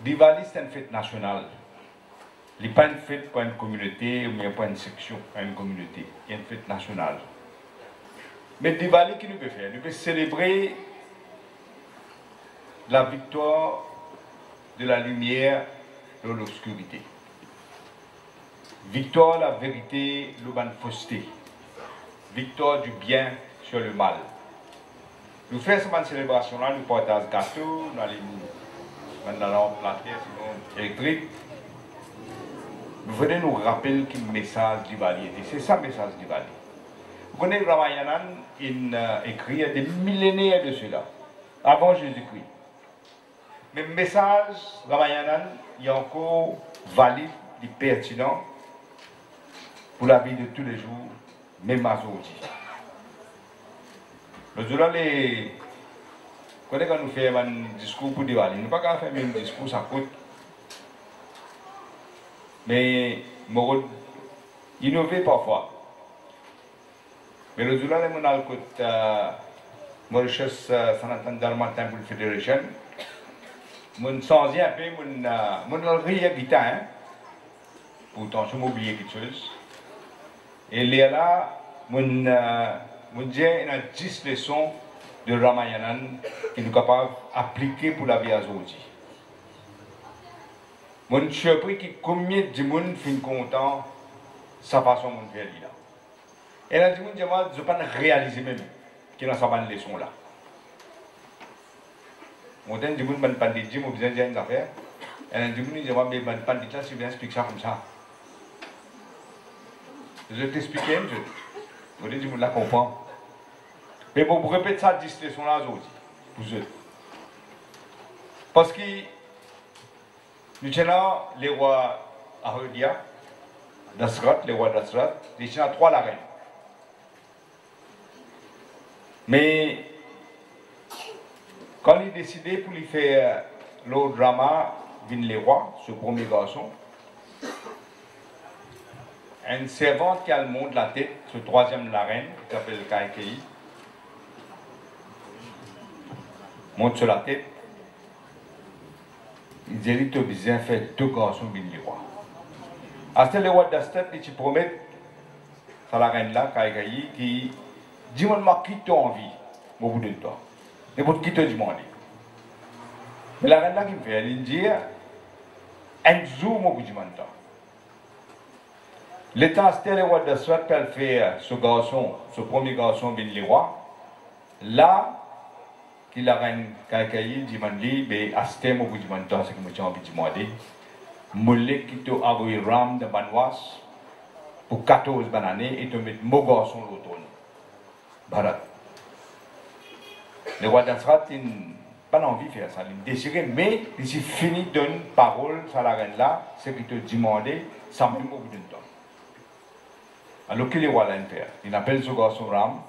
Diwali, c'est une fête nationale. Il n'est pas une fête pour une communauté ou bien pour une section, pour une communauté. Il y a une fête nationale. Mais Diwali, qu'est-ce qu'il peut faire? Il peut célébrer la victoire de la lumière sur l'obscurité. Victoire, la vérité, la fausseté. Victoire du bien sur le mal. Nous faisons cette célébration-là, nous partageons gâteau, nous allons planter sur électrique. Nous venons nous rappeler que le message Diwali était. C'est ça le message Diwali. Vous connaissez Ramayanan, il écrit il y a des millénaires de cela, avant Jésus-Christ. Mais le message Ramayanan, il est encore valide, il est pertinent pour la vie de tous les jours, même aujourd'hui. Le jour-là, quand nous faisons un discours pour Diwali, nous ne pouvons pas faire un discours, ça coûte. Mais nous innover parfois. Mais le jour-là, nous avons écouté Mauritius Sanatan Dharma Temple Federation. Nous avons changé un peu, nous avons ri à guitare. Pourtant, je m'oublie quelque chose. Et là, nous avons 10 leçons de Ramayanan qui nous sommes capables d'appliquer pour la vie aujourd'hui. Je suis surpris que combien de monde sont contents de sa façon de faire là. Et là, je ne peux pas réaliser même qu'il y a une leçon là. Je dis que je ne peux pas dire que je besoin de faire une affaire. Et là, je dis que je ne peux pas dire que je vais expliquer ça comme ça. Je vais t'expliquer un peu. Je dis que je ne comprends pas. Mais bon, pour répéter ça, 10 leçons là aujourd'hui. Pour eux. Parce que nous tenons les rois Ahudia, Dasrat, les rois Dasrat, ils sont 3 la reine. Mais quand il a décidé pour lui faire le drama Vin les rois, ce premier garçon, une servante qui a le monde de la tête, ce troisième la reine, qui s'appelle Kaikei, monte sur la tête. Il dit que tu as besoin de faire 2 garçons Vin les rois. À ce moment-là, les rois d'Astet, ils te promettent, c'est la reine là, Kaikei, qui dis-moi qui t'a envie au bout de toi. Et pour qui t'a demandé. Mais la reine là qui me fait, elle dit un jour au bout du temps. L'état c'était le roi de Swat qu'elle fait ce garçon, ce premier garçon bin les rois. Là, qui la reine Kaikai dit mandi, ben astem au bout du temps, c'est que j'ai envie de demander. Moulé qui t'a envoyé ram de Banwas pour 14 bananes et te mettre mon garçon l'automne. Bharat. Le roi d'Asrat, il n'a pas envie de faire ça, il désirait, mais il s'est fini de donner parole à la reine là, c'est qu'il te demandait, sans même au bout d'un temps. Alors que le roi l'a fait, il appelle ce garçon Ram,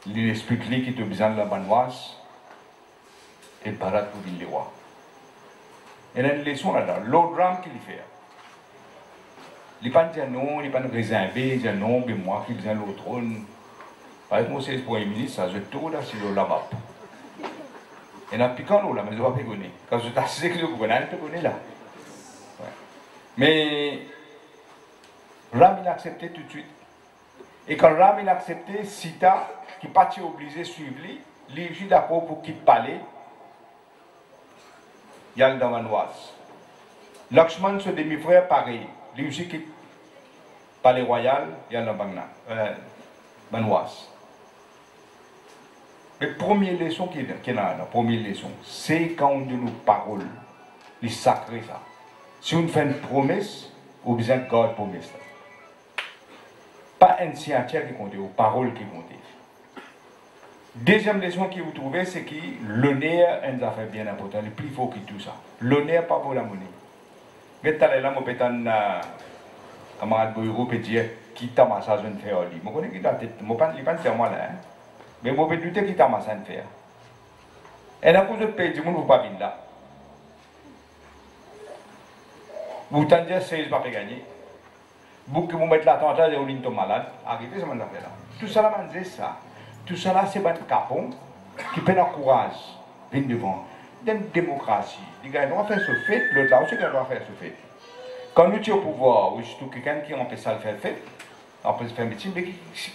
il lui explique qu'il te besoin de la banouase, et Bharat pour le roi. Il y a une leçon là-dedans, l'autre Ram qu'il fait. Il n'est pas dit non, il n'est pas réservé, il dit non, mais moi qui besoin de l'autre trône. Par exemple, c'est le Premier ministre, ça, je tourne là sur la map. Et dans piquant là, mais je ne vais pas pégonner. Quand je t'assure que je ne peux pas là. Ouais. Mais Ram, il a accepté tout de suite. Et quand Ram, il a accepté, Sita, qui n'est pas obligé de suivre lui, il est juste d'accord pour qu'il parle. Il y a le Damanwas. Lakshman, ce demi-frère, pareil. Lui aussi qui palais royal, il y a le Banwas. Mais première leçon qu'il y a, la première leçon, c'est quand on dit nos paroles, les sacrés ça. Si on fait une promesse, on a besoin de garder promesse. Pas un signature qui compte, ou parole qui compte. Deuxième leçon que vous trouvez, c'est que l'honneur est une affaire bien importante, le plus fort que tout ça. L'honneur pas pour la monnaie. Mais tout à l'heure, je peux un camarade Boyro peut dire qui t'a massage de faire. Je connais qui t'a tête, je ne peux pas faire moi là. Mais je peux douter qui t'a massage de faire. Et à cause de payer, je ne peux pas venir là. Vous tendez 16 pas gagner. Vous que vous mettez l'attentat et vous êtes malade, arrivez, ça m'a fait là. Tout ça, là, c'est ça. Tout ça là, c'est un capon qui peut encourager, venir devant. Une démocratie. Les gars doivent faire ce fait, l'autre là aussi doit faire ce fait. Quand nous sommes au pouvoir, ou surtout quelqu'un qui empêche ça de faire fait, on peut se faire médecine, mais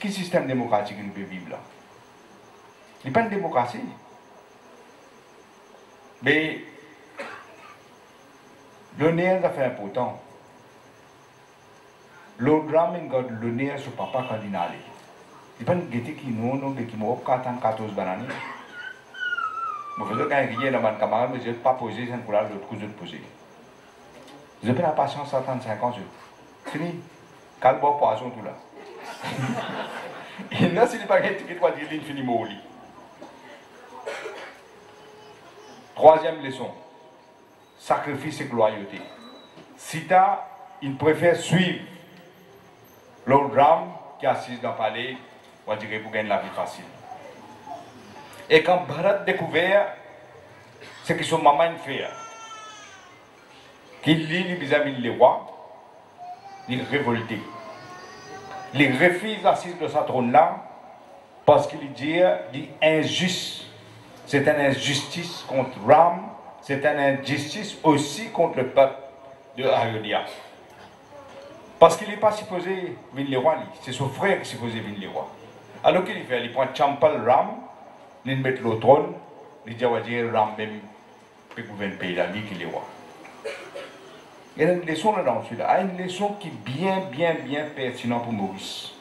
quel système démocratique nous peut vivre là? Il n'y a pas de démocratie. Mais l'honneur, ça fait important. L'autre drame, l'honneur sur papa cardinal. Il n'y a pas de guetter qui nous, qui m'ont 14 bananes. Je faisais quand il y a un camarade, mais je n'ai pas posé, c'est un couleur de l'autre coup de poser. Je prends la patience à 35 ans, fini. Calme, poisson, tout là. Et là, s'il n'est pas quelqu'un qui doit dire, il finit mon lit. Troisième leçon, sacrifice et loyauté. Si tu as, il préfère suivre l'autre drame qui est assis dans le palais, on dirait pour gagner la vie facile. Et quand Bharat découvert ce que son maman fait, qu'il lit vis-à-vis les rois, il révolté. Il refuse assis de sa trône là parce qu'il dit injuste. C'est une injustice contre Ram, c'est une injustice aussi contre le peuple de Ayodhya. Parce qu'il n'est pas supposé venir les rois, c'est son frère qui est supposé venir les rois. Alors qu'il fait, il prend Champal Ram, il met le trône, il dit Ram même peut gouverner le pays là, lui qui est le roi. Il y a une leçon là dans celui-là, une leçon qui est bien pertinente pour Maurice.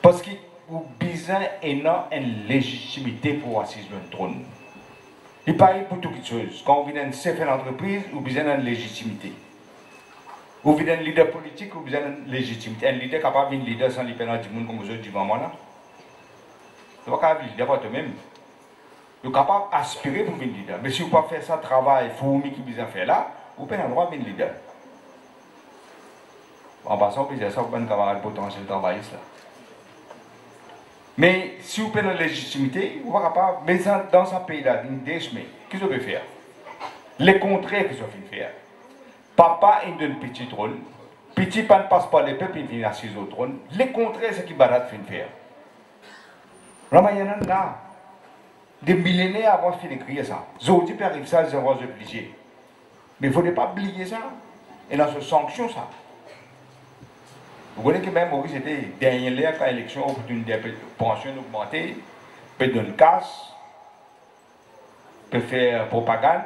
Parce qu'il a besoin d'une légitimité pour assister sur le trône. Il parle pour toutes les choses. Quand on vient d'une certaine entreprise, on a besoin d'une légitimité. On vient d'un leader politique, on a besoin d'une légitimité. Un leader capable de leader sans l'indépendance du monde comme vous autres devant moi là. Vous n'êtes pas capable de leader pour toi-même. Vous êtes capable d'aspirer pour devenir leader. Mais si vous ne pouvez pas faire ça, travail, fourmi qui besoin faire là, vous n'avez pas le droit de devenir leader. En passant, vous dire ça, vous avez un camarade potentiel travailliste là. Mais si vous avez la légitimité, vous n'êtes pas capable, mais dans ce pays-là, qu'est-ce que vous pouvez faire? Les contraires que vous pouvez faire. Papa est d'un petit trône, petit pas ne passe pas les peuples, il vient assis au trône. Les contraires, c'est ce qui Barat fait faire. Ramayanan là, des millénaires avant de écrire ça. Zodi peut arriver ça, ils vont se obligés. Mais il ne faudrait pas oublier ça. Et dans ce sanction, ça. Vous connaissez que même Maurice était dernier quand l'élection opportunité de pension augmentée, peut donner casse, peut faire propagande.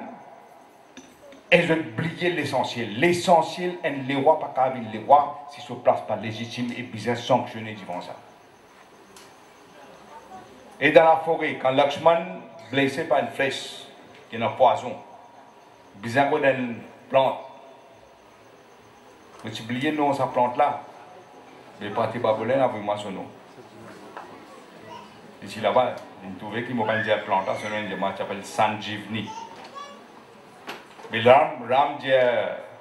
Et je oublier l'essentiel. L'essentiel, les rois, pas qu'à les rois, si ce place pas légitime et bien sanctionné devant ça. Et dans la forêt, quand Lakshman blessé par une flèche, qui est un poison, bien dans une plante, vous oubliez non sa plante là, mais parti babolin avec moi son nom. Ici là-bas, vous trouvez qu'il m'a dit la plante là, son nom s'appelle Sanjivni. Mais Ram dit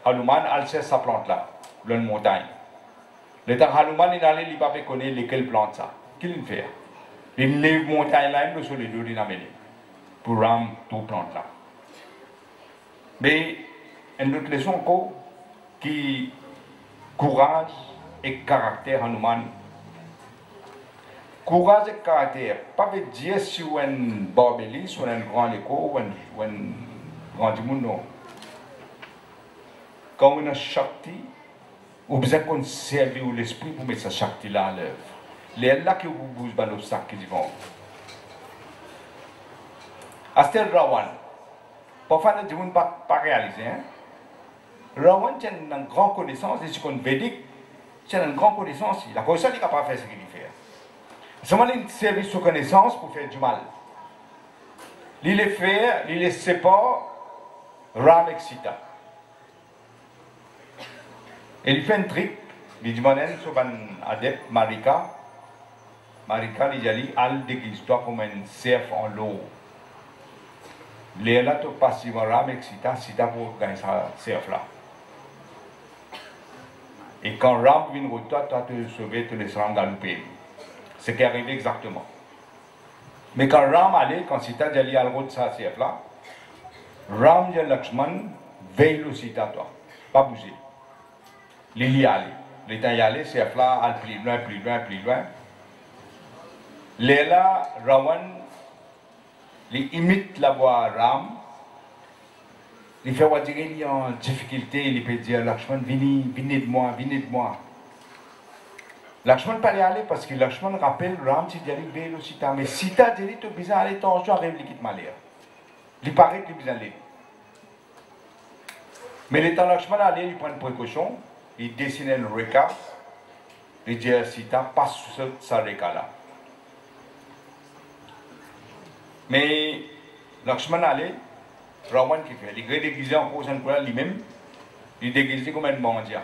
Hanuman, elle sait sa plante là, dans une montagne. Le temps Hanuman il allait, il ne va pas connaître lesquelles plantes ça. Qu'il fait? Il lève montagne là, il sur les deux, il amène. Pour Ram, tout plante là. Mais une autre leçon encore, qui courage et caractère Hanuman. Courage et caractère, pas veut dire si on est un barbeliste, ou un grand écho, ou un grand du monde, non. Quand on a Shakti, on a besoin qu'on serve l'esprit pour mettre sa Shakti là à l'œuvre. C'est là que vous bougez dans l'obstacle qui vont. Astel Rawan, parfois nous ne pas réaliser. Rawan a une grande connaissance, et ce qu'on védique, c'est une grande connaissance. La connaissance, il n'est pas faire ce qu'il fait. Seulement, il servi sous connaissance pour faire du mal. Il les fait, il les sépare, Ram et Sita. Et il fait un trick, il dit sur un adepte, Marika. Marika, il dit, al déguise-toi comme un cerf en l'eau. Il est là, tout passivement, Ram et Sita, Sita pour gagner sa cerf là. Et quand Ram vient de toi, toi te sauver, te laisser galoper. C'est ce qui est arrivé exactement. Mais quand Ram allait, quand Sita dit aller à l'autre de sa cerf là, Ram dit Lakshman, veille le Sita toi, pas bouger. Il y allait. Le temps y allait, cerf là, al plus loin. Lela, Rawan, il imite la voix Ram. Il fait dire qu'il est en difficulté, il peut dire Lakshman, venez de moi, venez de moi. Lakshman pas aller parce que Lakshman rappelle Ram, si Dialik Bélo Sita, mais Sita dit tout bizarre, aller tension, arrive l'équipe malheur. Il paraît que bizarre. Mais l'étant Lakshman allait, il prend une précaution, il dessine le Reka, il dit à Sita, passe sur ce Reka là. Mais Lakshman allait, Rawan qui fait, il est déguisé en cause en lui-même, il est déguisé comme un mendiant.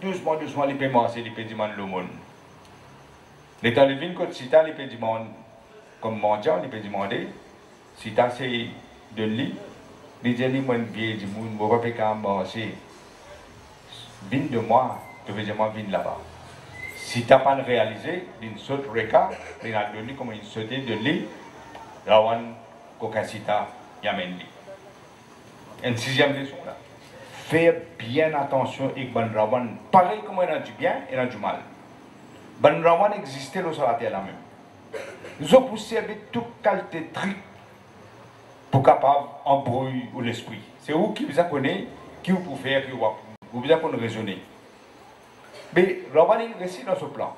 Doucement, doucement, il peut manger, il peut demander le monde. L'état de vie, quand Sita, il peut demander, comme mendiant, il peut demander, Sita, c'est de lui, il dit, moi, je viens du monde, je ne peux pas manger. Viens de moi, tu veux dire, moi, viens là-bas. Si tu n'as pas réalisé, il saute Reka, il a donné comme une sauté de lui, Rawan, Koka Sita, Yamen lui. Une sixième leçon là. Faire bien attention avec Ben Rawan. Pareil comme il a du bien, il a du mal. Ben Rawan existait sur la terre là même. Ils ont poussé avec toute qualité de truc pour capable embrouiller l'esprit. C'est vous qui vous connaissez, qui vous pouvez faire, qui vous pouvez raisonner. Mais Rawan il réussit dans ce plan.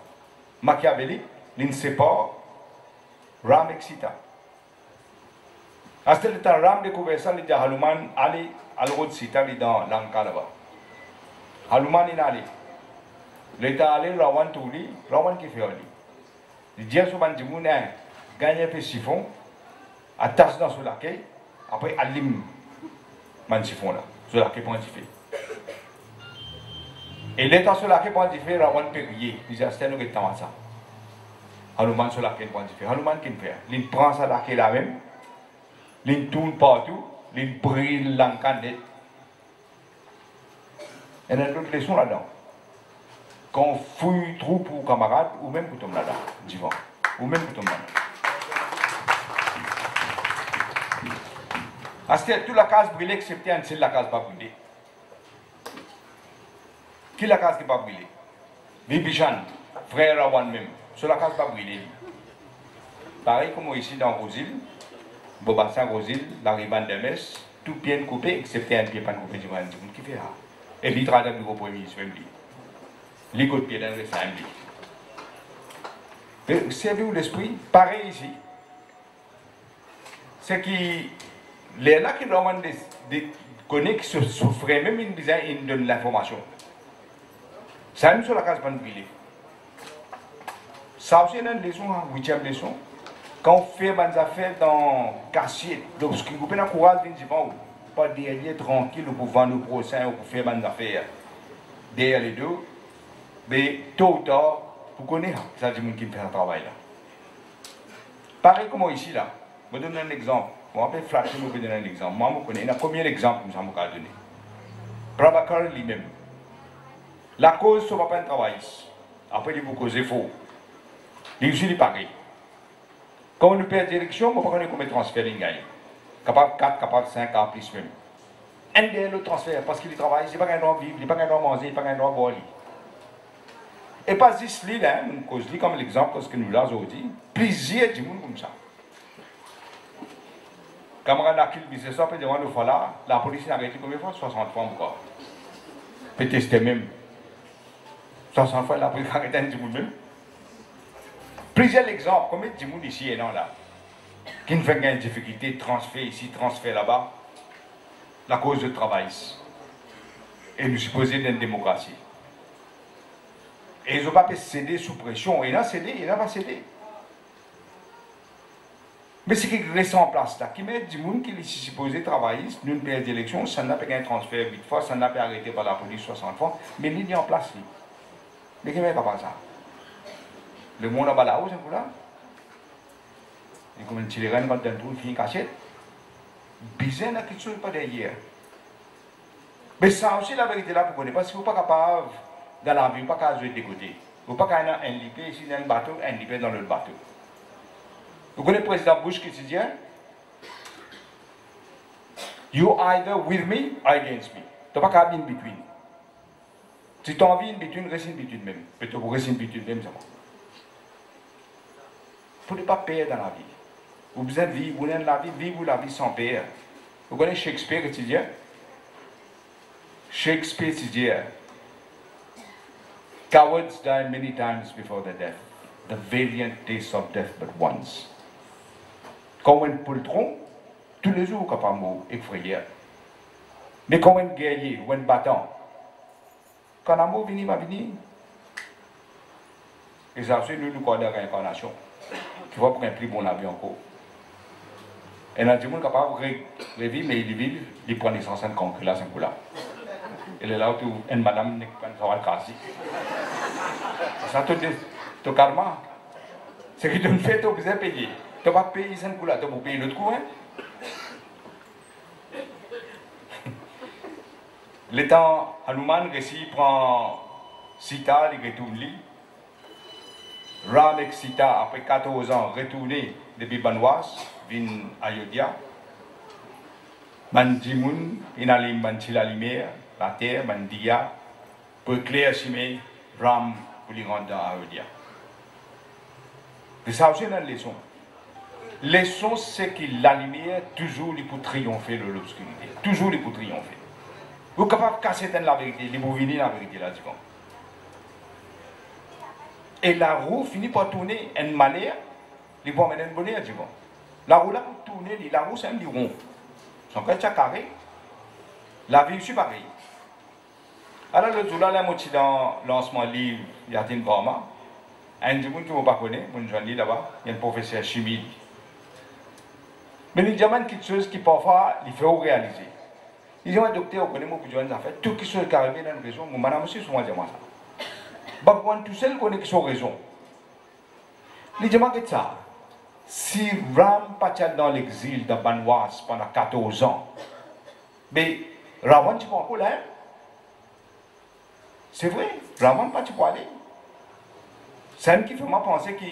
Machiavelli, il ne sait pas Ram et Sita. À ce temps, Ram découvert ça, il dit à Hanuman, allez à l'autre de Sita, il est dans Lanka là-bas. Hanuman il est allé. Il est allé, Rawan tout lui, Rawan qui fait lui. Il dit à ce moment où il a gagné un peu de siphon, attache dans ce laquais, après allume le siphon là, ce laquais pour fait. Et l'état sur laquais pour fait, Rawan peut griller. Il dit à ce moment où ça. Hanuman sur laquais pour fait. Hanuman qui fait, il prend ça laquais là même. Il tourne partout, il brille l'encandette. Il y a d'autres leçons là-dedans. Quand on fouille trop pour camarades, ou même pour tomber là-dedans, divan, ou même pour tomber là-dedans. À ce moment, toute la case brûlée, excepté un seul la case pas brûlée. Qui la case qui pas brûlée? Bibichan, frère Rawan même, sur la case pas brûlée. Pareil comme ici dans Rosil. Bobassin Rosil, la ribande de Metz, tout bien coupé, excepté un pied pas coupé du monde qui fait ça. Et il travaille avec le premier ministre, même lui. Les côtes pieds d'un restant lui. Servez-vous l'esprit, pareil ici. C'est qui, les là qui demandent des connaît qui souffraient, même ils donnent l'information. Ça même sur la case pas brûlée. Ça aussi, c'est une leçon, huitième leçon. Quand on fait des affaires dans quartier, donc ce qui vous donne courage, c'est pas derrière tranquille pour vendre le procès ou pour faire des affaires. Derrière les deux, mais tôt ou tard, vous connaissez, ça dit qui fait un travail là. Pareil comme ici là, je vous donne un exemple. Moi, je vais flasher, je vous donner un exemple. Moi, je connais, il y a combien d'exemples que je vais vous donner. Prabhakar lui-même. La cause, ce n'est pas un travail. Après, il vous cause faux. Il est pareil. Quand on perd direction, on ne peut pas combien de transferts il gagne. Capable 4, capable 5, en plus même. Un des le transfert, parce qu'il travaille, il n'a pas un droit de vivre, il n'a pas un droit de manger, il n'a pas un droit de boire. Et pas juste lui, là, nous causons comme l'exemple que nous l'avons aujourd'hui, plusieurs du monde comme ça. Camarade Akil disait ça, puis devant le fois là, la police a arrêté combien de fois? 60 fois encore. Peut-être c'était même. 60 fois, la police a arrêté un du monde même. Plusieurs exemples, combien de monde ici et non là, qui ne fait pas de difficulté, transfert ici, transfert là-bas, la cause du travail. Et nous supposons d'une démocratie. Et ils n'ont pas pu céder sous pression. Il a cédé, il n'a pas cédé. Mais ce qui reste en place là, qui met du monde qui est supposé travailler, nous une période d'élection, ça n'a pas un transfert 8 fois, ça n'a pas arrêté par la police 60 fois, mais il est en place. Mais qui met pas ça? Le monde a là-haut, c'est pour là. Et comme un petit reine quand un trou, il finit cachette. Bizarre, quelque chose pas derrière. Mais ça aussi, la vérité là, pour connaître, parce que vous n'êtes pas capable, dans la vie, vous n'êtes pas capable de côté. Vous n'êtes pas capable de lipé ici dans le bateau, un lipé dans l'autre bateau. Vous connaissez le président Bush qui se dit, you either with me or against me. Tu n'es pas capable in between. Si tu as envie in between, reste in between même. Peut-être que vous restez in between même, ça va. Vous ne pouvez pas perdre dans la vie. Vous besoin de vivre, vous avez la vie, vivre la vie sans perdre. Vous connaissez Shakespeare, tu dis? Shakespeare, tu dis, cowards die many times before their death. The valiant taste of death but once. Quand on poltron, tous les jours, capable de effrayer. Mais quand on guerrier, ou un battant, quand l'amour vient, va venir. Et ça, c'est nous croyons la réincarnation. Qui va pour un plus bon avis encore. Et là, tout le monde est capable de revivre, mais il vit, il prend les 150 concrets là, c'est un coup là. Et là, où une madame n'est pas en train de ça, tout karma. Ce qui te fait, tu as besoin de payer. Tu vas payer ce coup là, tu vas payer l'autre coup. Le temps, Hanuman, il prend Sita, il retourne. Ram et Sita, après 14 ans, retourné depuis Banwas, vient Ayodhya. Manjimun, il a la lumière, la terre, Mandiya, pour éclairer Ram pour lui rendre à Ayodhya. Vous savez, c'est une leçon. Leçon, c'est que la lumière, toujours, il peut triompher de l'obscurité. Toujours, il peut triompher. Vous êtes capable de casser la vérité, il vous venir la vérité là, du coup. Et la roue finit par tourner un malheur, il va mener un bonheur, du coup. La roue là, pour tourner, la roue, c'est un rond. Son cas, c'est carré. La vie, c'est pareil. Alors, le jour là, la moitié dans le lancement livre, il y a une Brahma. Un du monde qui ne vous pas connaître, mon journée là-bas, il y a un professeur chimie. Mais il y a quelque chose qui parfois, il faut réaliser. Il y a un docteur, on connaît mon plus en fait, tout qui sont arrivé dans une raison, mon madame aussi souvent dit moi ça. Bah, quand tout seul connaît qui sont raison. Il dit que ça. Si Ram partit dans l'exil de Banwas pendant 14 ans, mais Ravan, tu peux encore là? C'est vrai, Ravan, pas tu peux aller. C'est un qui fait moi penser que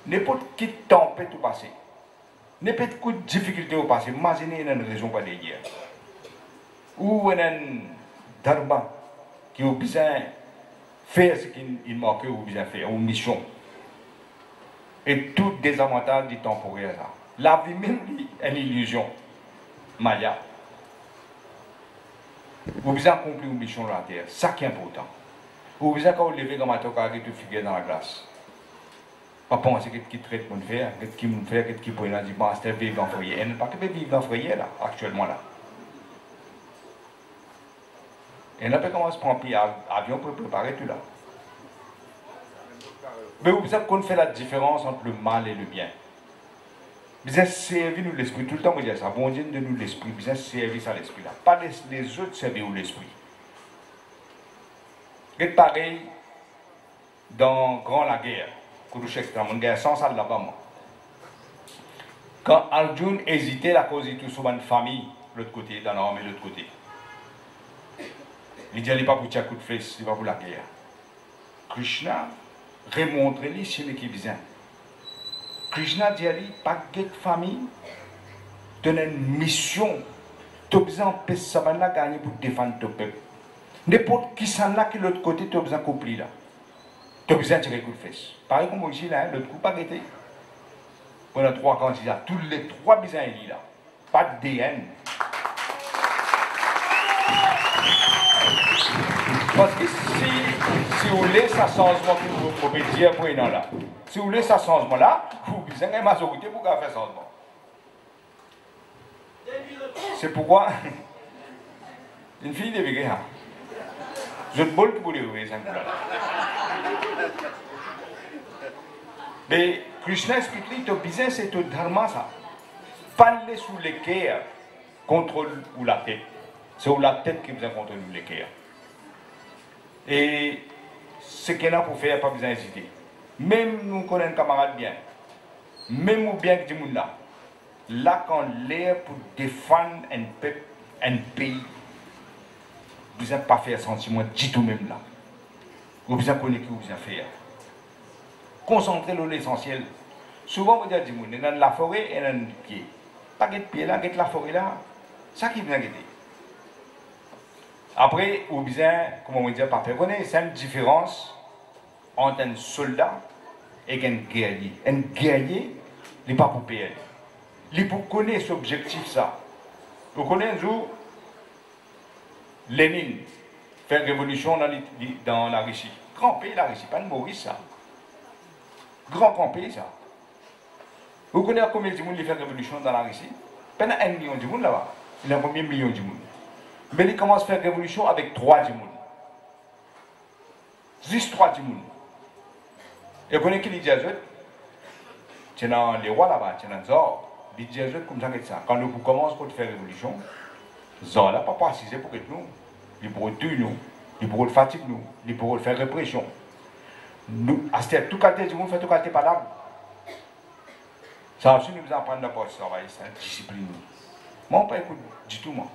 n'importe qui tempête au passé, n'importe quelle difficulté au passé, imaginez une raison pour les dire. Ou un dharma qui a besoin de faire ce qu'il manque ou besoin de faire, une mission. Et tout désavantage du temporaire. La vie même est une illusion. Maya. Vous avez besoin d'accomplir une mission sur la terre. C'est ça qui est important. Vous avez besoin de vous lever comme un tocaré tout figure dans la glace. Pas penser que qui traite mon faire, que qui me fait, que qui peut dire, bon, c'est vivre dans le foyer. Elle n'est pas que vivre dans le foyer là, actuellement là. Et là, comment se prend un avion pour préparer tout là. Mais vous savez qu'on fait la différence entre le mal et le bien. Vous avez servi nous l'esprit, tout le temps vous dites ça, bon Dieu de nous l'esprit, vous avez servi ça l'esprit là. Pas les autres servir l'esprit. C'est pareil dans Grand la guerre, dans une guerre sans salle là-bas. Quand Arjun hésitait à cause de tout souvent une famille, l'autre côté, dans l'armée de l'autre côté. Il dit, il n'est pas pour tirer un coup de flèche, il va pour la guerre. Krishna remontre-lui chez les qui besoin. Krishna dit, pas de famille, donne une mission. Tu as besoin de ça gagner pour défendre ton peuple. N'importe qui s'en a qui l'autre côté, tu as besoin d'accomplir là. Tu as besoin de tirer un coup de flèche. Pareil comme ici, là, l'autre coup, pas arrêté. Pendant 3 candidats, tous les 3 besoins là. Pas de DN. Parce que si vous voulez ça changement pour vous dire pour une là, si vous voulez ça changement là, vous avez une majorité pour faire changement. C'est pourquoi une fille de Végué, je ne peux pas vous dire ça. Mais Krishna explique que le business c'est le dharma ça. Parler sous les cœurs, contrôle ou la tête. C'est où la tête qui vous a contrôlé les cœurs. Et ce qu'il y a pour faire, pas besoin d'hésiter. Même nous connaissons un camarade bien, même nous bien que du là, là quand l'air pour défendre un peuple, un pays, vous n'avez pas fait sentiment du tout même là. Vous avez connaître ce que vous avez faire. Concentrez-vous sur l'essentiel. Souvent vous dites, dans la forêt et dans le pied. Pas de pied là, la forêt là, ça qui vient guetter. Après, vous avez besoin, comment on dit, c'est une différence entre un soldat et un guerrier. Un guerrier, il n'est pas pour payer. Il est pour connaître cet objectif ça. Vous connaissez un jour, Lénine fait une révolution dans la Russie. Grand pays la Russie, pas de Maurice ça. Grand pays ça. Vous connaissez combien de gens qui fait une révolution dans la Russie? Pas 1 million de gens là-bas. Il y a combien de millions de gens? Mais il commence à faire une révolution avec 3 gens. Juste 3 gens. Et vous connaissez qui dit à eux? C'est dans les rois là-bas, c'est dans Zor. Il dit à eux comme ça. Quand nous commençons à faire une révolution, Zor là, pas précisé pour que nous. Il pour tuer nous, il pour fatiguer nous, il pour faire répression. Nous, à cette tout qualité du monde fait tout qualité par là. Ça aussi nous apprendre d'abord ce travail, c'est une discipline. Moi, on pas écoute du tout moi.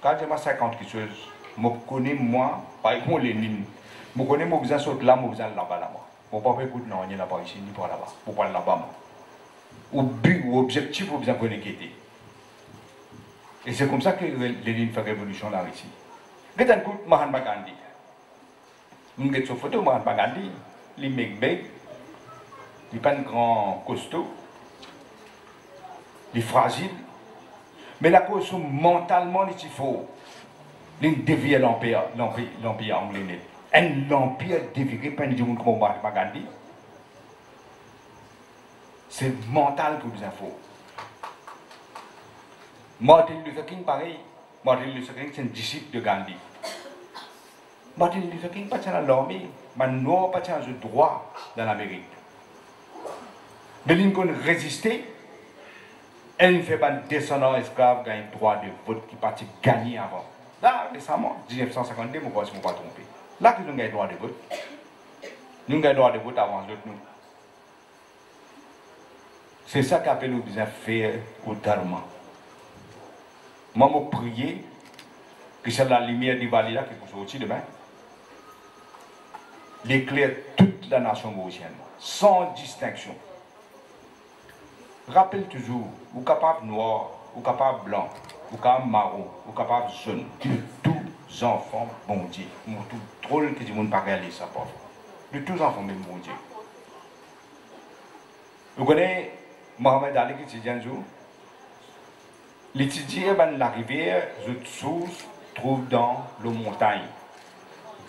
Quand j'ai 50 quelque chose, je connais moi, par exemple Lénine, je connais mon besoin sauter là, mon besoin là-bas là-bas. Je ne pas écouter non, ni là-bas ici, ni pas là-bas, pour pas là-bas moi. Au but, au objectif, vous besoin connecter. Et c'est comme ça que Lénine fait révolution là ici. Regarde écoute Mahatma Gandhi. Vous regardez sur photo Mahatma Gandhi, il est big, il n'est pas un grand costaud, il est fragile, mais la cause mentalement il est fort. Il dévie l'empire anglais. Un empire dévié par des gens comme Mahatma Gandhi. C'est mental que vous avez fort. Martin Luther King pareil. Martin Luther King c'est un disciple de Gandhi. Martin Luther King pas dans l'armée, mais non pas dans le droit dans l'Amérique. Mais Lincoln résistait, et il ne fait pas un descendant esclave qui a un droit de vote qui partit gagner avant. Là, récemment, 1952, je ne me suis pas trompé. Là, nous avons un droit de vote. Nous avons un droit de vote avant d'autres nous. C'est ça qu'appelle nous besoin faire au Dharma. Moi, je prie que c'est la lumière du Valida qui peut sortir demain. L'éclaire toute la nation mauricienne, sans distinction. Rappelle toujours, vous capable noir, vous capable blanc, vous capable marron, vous capable jaune, de tous enfants bon Dieu. Moi, tout drôle que je ne peux pas réaliser ça, pauvre. De tous enfants même bon Dieu. Vous connaissez Mohamed Ali qui étudie un jour? L'étudier dans la rivière, je source trouve dans la montagne.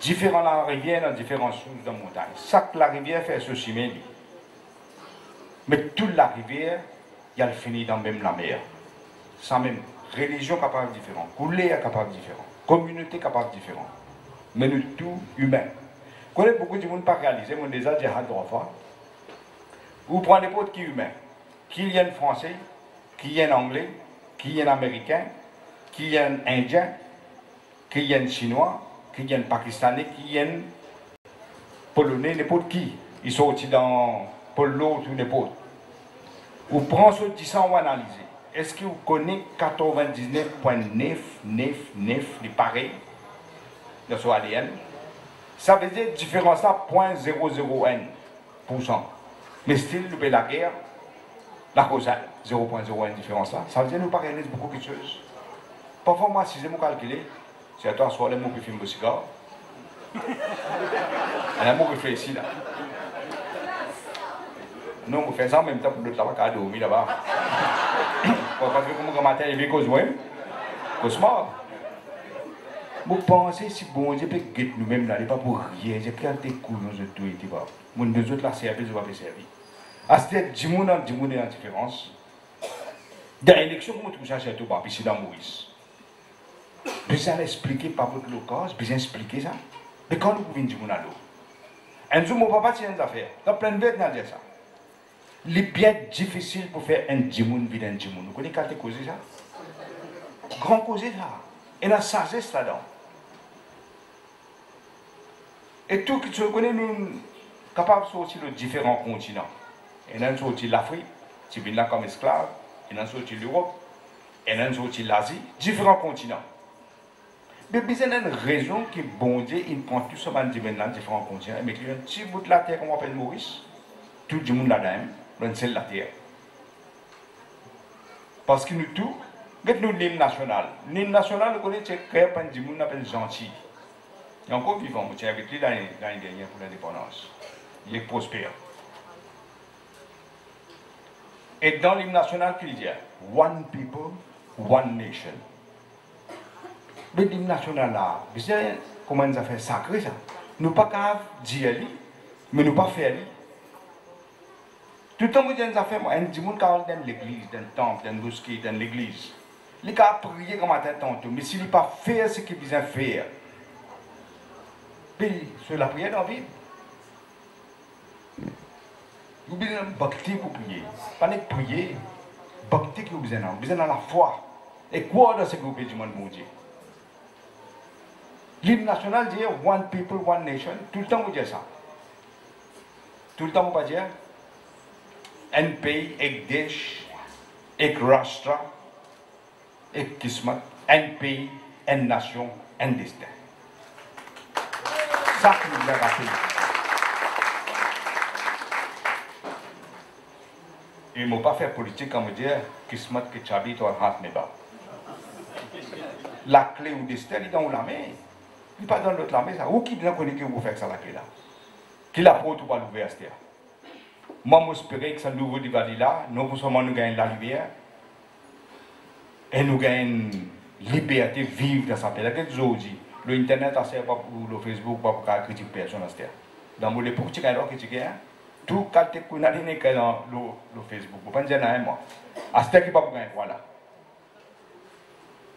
Différents la rivière dans différentes sources de montagne. Chaque la rivière fait ce chemin. Mais toute la rivière, il y a le fini dans même la mer. Sans même religion capable différente, couleur capable différente, communauté capable différente. Mais nous tout humain. Vous connaissez beaucoup de monde pas réalisé, mon déjà dit à droit fois. Vous prenez n'importe qui humain, qui y a un français, qui y a un anglais, qui y a un américain, qui y a un indien, qui y a un chinois, qui y a un pakistanais, qui y a un polonais, n'importe qui. Ils sont aussi dans Polo ou n'importe. Vous prenez ce 10 ans, vous analysez. Est-ce que vous connaissez 99,999 les pareils de son ADN? Ça veut dire différence là 0,01%. Mais style de la guerre, la cause 0,01 différence là, ça veut dire que nous pas réaliser beaucoup de choses. Parfois, moi, si je me calcule, c'est à toi, soit les mots qui filment le cigare. Un mot réfléchi là. Non, on fait ça en même temps pour l'autre là-bas, qui a dormi là-bas. Parce que comme matin, il vient cause moi, cause mort. Vous pensez si bon Dieu peut guetter nous-mêmes là, il n'est pas pour rien. J'ai pris un tes coups dans ce tout et tout. Mon deux autres là, servir, je vais pas servir. À ce stade, 10 monde en différence. Dans l'élection, comment tout ça, c'est tout bas, puis c'est dans Maurice. Besoin d'expliquer par votre locage, besoin d'expliquer ça. Mais quand nous pouvons dire mon ado, un jour, mon papa tient des affaires. Dans plein de bêtes, dire ça. Il est bien difficile pour faire un djimoun vide un djimoun. Vous connaissez quand tu causes ça? Grand cause ça. Et la sagesse là-dedans. Et tout ce que tu connais, nous sommes capables de sortir de différents continents. Et nous sommes sortis de l'Afrique, qui viennent là comme esclaves. Et nous sommes sortis de l'Europe. Et nous sommes sortis de l'Asie. Différents continents. Mais besoin d'une raison qui est bon Dieu, il prend tout ce monde dans différents continents. Mais il y a un petit bout de la terre qu'on appelle Maurice. Tout le monde là-dedans, dans celle de la terre. Parce que nous tous, nous l'hymne national. L'hymne national, nous connaissons créé par des gens qu'on appelle gentil. Il est encore vivant, je suis avec lui l'année dernière pour l'indépendance. Il est prospère. Et dans l'hymne national, qu'il dit One people, one nation. Mais l'hymne national là, vous savez comment nous a fait sacré ça? Nous pas qu'à dire, mais nous pas faire. Tout le temps, nous avons fait, on dit que dans l'église, dans le temple, dans le mosquée, dans l'église, il a prié comme un tantôt, mais s'il n'a pas fait ce qu'il besoin faire, puis sur la prière dans la vie, vous avez besoin de bhakti pour prier. Pas de prier, bhakti que vous avez besoin de la foi. Et quoi dans ce groupe du monde, mon Dieu? L'hymne national dit One people, one nation. Tout le temps, vous dites ça. Tout le temps, vous pas dire un pays, un desh, un rashtra, un kismat, un pays, une nation, un destin. Ça que nous devons rappeler. Et il ne m'a pas fait politique comme dire kismat que tu habites au hat meba. La clé ou destin, il est dans la main. Il n'est pas dans l'autre la main. Où qui ne connaît que vous faites ça la clé là? Qui la porte ou pas l'ouverture? Moi, j'espère que ce nouveau Diwali là, nous gagnons la lumière et nous gagnons la liberté de vivre dans sa paix. Le Internet, c'est pas pour le Facebook, pas pour critiquer personne. Dans mon époque, tu as critiqué, tout quand tu as dans le Facebook, vous ne pouvez pas dire moi. À ce qui pas pour gagner, voilà.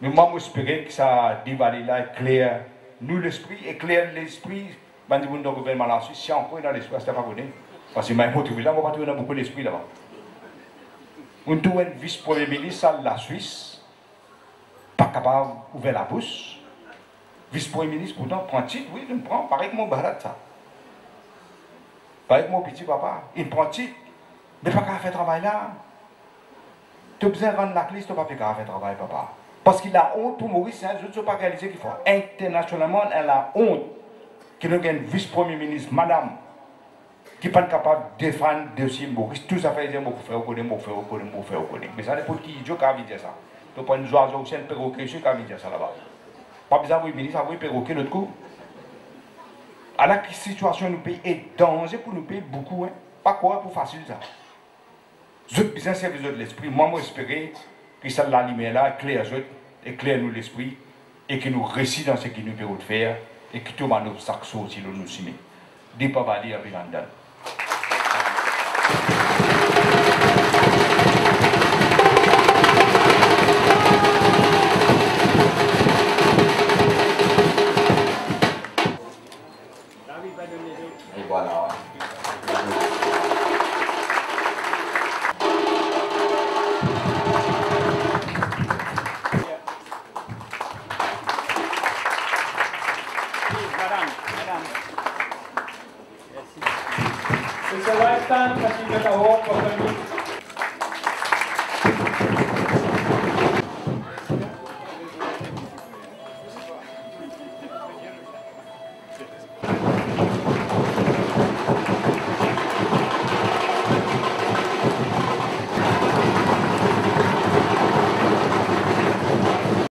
Mais moi, j'espère que ça Diwali là est clair. Nous, l'esprit, est clair l'esprit, dans le gouvernement là, si encore dans l'esprit, c'est pas connu. Parce que je me trouve là, je ne trouve pas beaucoup d'esprit là-bas. On trouve un vice-premier ministre de la Suisse, pas capable d'ouvrir la bouche. Vice-premier ministre, pourtant, prend titre, oui, il me prend, pareil que mon barat, ça. Pareil que mon petit papa, il prend titre, mais pas qu'à faire travail là. Tu as besoin de rendre la clé, tu n'as pas qu'à faire travail, papa. Parce qu'il a honte pour Maurice, je ne sais pas réaliser qu'il faut. Internationalement, elle a honte qu'il y ait un vice-premier ministre, madame, qui n'est pas capable de défendre le dossier Maurice. Tout ça fait dire, moi, faire reconnaître, moi, faire reconnaître, moi, faire reconnaître. Mais ça n'est pas qui idiot qui a envie de dire ça. Tu prends une oiseau aussi, un perroquet, qui a envie de dire ça là-bas. Pas besoin de ministre, ça va perroquet l'autre coup. À la situation nous pays est danger pour nous payer beaucoup, hein. Pas quoi pour facile ça. Je besoin de servir de l'esprit. Moi, j'espérais que ça la lumière là éclaire nous l'esprit et que nous réussissons dans ce que nous pouvons faire et que tout le monde obstacle aussi nous soumet. Dis pas valer avec l'andal. Et voilà. It's a lifetime that you get a hope of a new